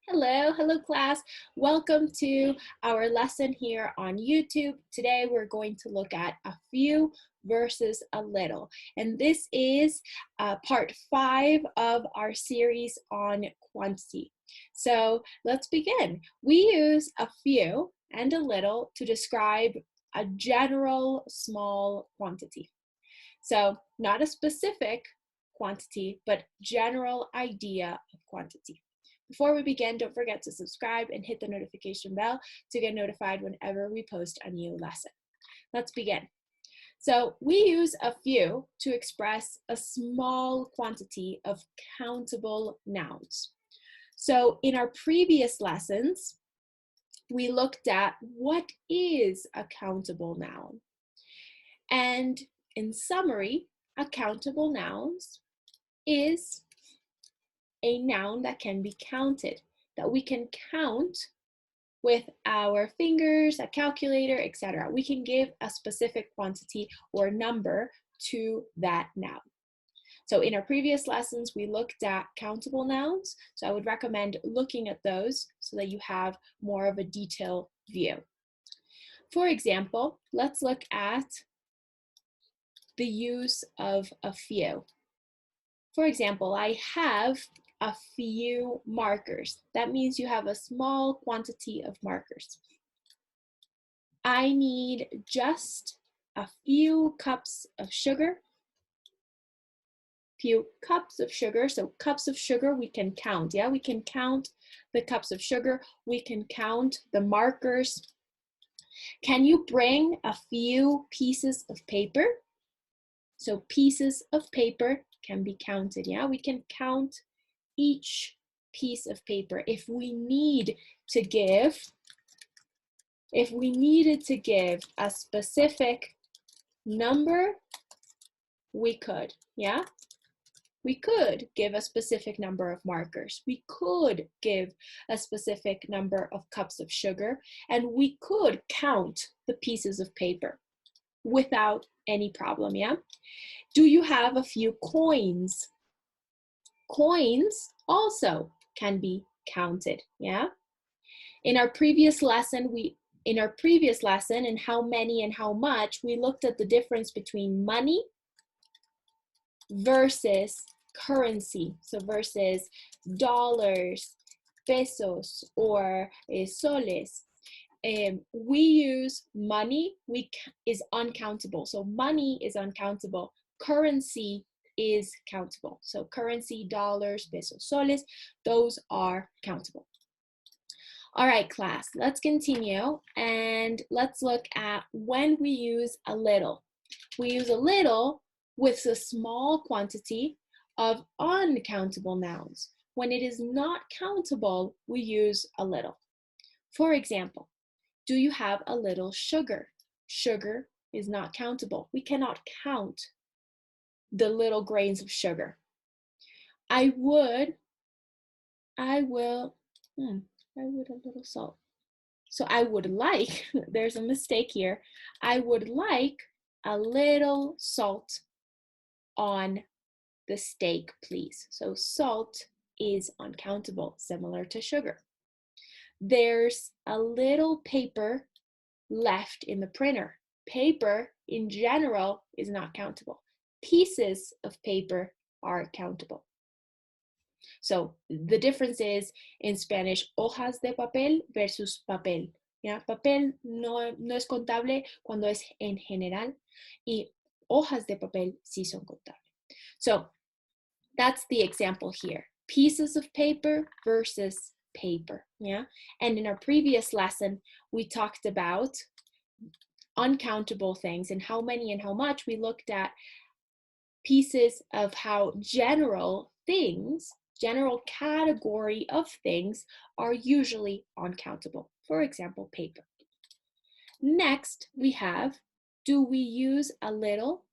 Hello class. Welcome to our lesson here on YouTube. Today we're going to look at a few versus a little. And this is part 5 of our series on quantity. So let's begin. We use a few and a little to describe a general small quantity. So not a specific quantity, but general idea of quantity. Before we begin, don't forget to subscribe and hit the notification bell to get notified whenever we post a new lesson. Let's begin. So we use a few to express a small quantity of countable nouns. So in our previous lessons, we looked at what is a countable noun. And in summary, a countable nouns is a noun that can be counted, that we can count with our fingers, a calculator, etc. We can give a specific quantity or number to that noun. So in our previous lessons, we looked at countable nouns. So I would recommend looking at those so that you have more of a detailed view. For example, let's look at the use of a few. For example, I have a few markers. That means you have a small quantity of markers. I need just a few cups of sugar. Few cups of sugar. So cups of sugar we can count. Yeah, we can count the cups of sugar. We can count the markers. Can you bring a few pieces of paper? So pieces of paper can be counted. Yeah, we can count each piece of paper. If we needed to give a specific number, we could, yeah? We could give a specific number of markers. We could give a specific number of cups of sugar, and we could count the pieces of paper without any problem, yeah? Do you have a few coins? Coins also can be counted, yeah? In our previous lesson, in how many and how much, we looked at the difference between money versus currency. So versus dollars, pesos, or soles. We use money, is uncountable. So money is uncountable. Currency is countable. So currency, dollars, pesos, soles, those are countable. All right, class, let's continue and let's look at when we use a little. We use a little with a small quantity of uncountable nouns. When it is not countable, we use a little. For example, do you have a little sugar? Sugar is not countable. We cannot count the little grains of sugar. I would a little salt. So I would like, there's a mistake here. I would like a little salt on the steak, please. So salt is uncountable, similar to sugar. There's a little paper left in the printer. Paper in general is not countable. Pieces of paper are countable. So the difference is in Spanish, hojas de papel versus papel. ¿Ya? Papel no es contable cuando es en general y hojas de papel sí son contables. So that's the example here. Pieces of paper versus paper. Yeah? And in our previous lesson, we talked about uncountable things and how many and how much. We looked at pieces of how general things, general category of things are usually uncountable. For example, paper. Next, we have, do we use a little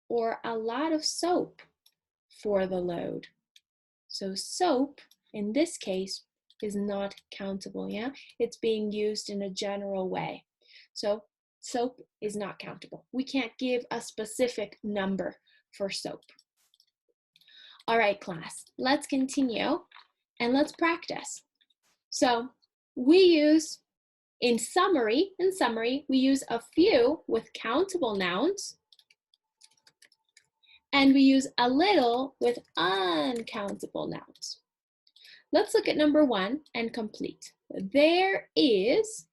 or a lot of soap for the load? So soap, in this case, is not countable, yeah? It's being used in a general way. So soap is not countable. We can't give a specific number for soap. All right, class, let's continue and let's practice. So we use, in summary, we use a few with countable nouns, and we use a little with uncountable nouns. Let's look at number 1 and complete. There is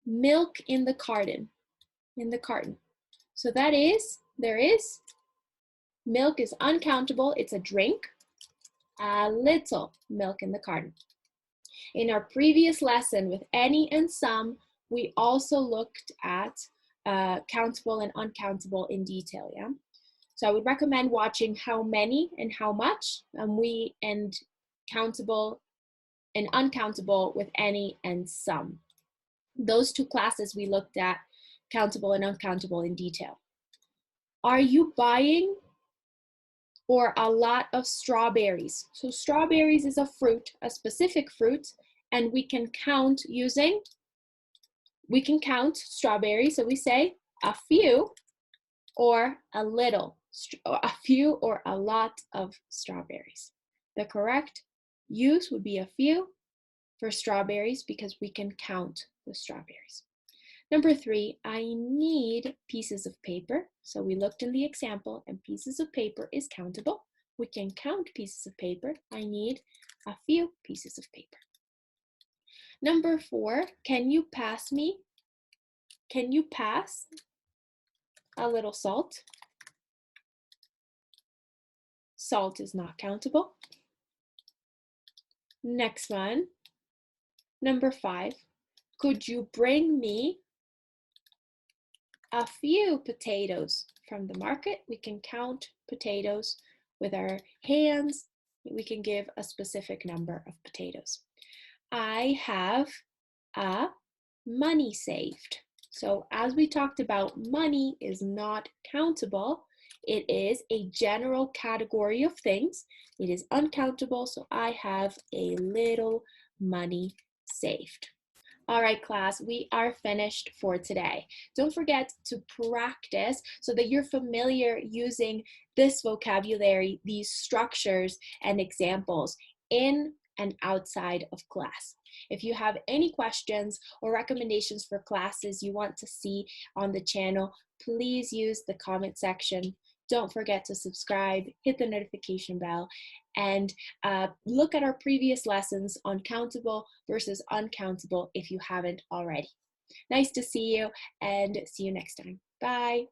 milk in the carton. So that is, there is, milk is uncountable, it's a drink. A little milk in the carton. In our previous lesson with any and some, we also looked at countable and uncountable in detail, yeah? So I would recommend watching how many and how much, and countable and uncountable with any and some. Those 2 classes we looked at countable and uncountable in detail. Are you buying or a lot of strawberries? So strawberries is a fruit, a specific fruit, and we can count strawberries. So we say a few or a little, a few or a lot of strawberries. The correct use would be a few for strawberries because we can count the strawberries. Number 3, I need pieces of paper. So we looked in the example and pieces of paper is countable. We can count pieces of paper. I need a few pieces of paper. Number 4, can you pass a little salt? Salt is not countable. Next one, number 5, could you bring me a few potatoes from the market? We can count potatoes with our hands. We can give a specific number of potatoes. I have a money saved. So as we talked about, money is not countable. It is a general category of things. It is uncountable, so I have a little money saved. All right, class, we are finished for today. Don't forget to practice so that you're familiar using this vocabulary, these structures and examples in and outside of class. If you have any questions or recommendations for classes you want to see on the channel, please use the comment section. Don't forget to subscribe, hit the notification bell, and look at our previous lessons on countable versus uncountable if you haven't already. Nice to see you, and see you next time. Bye.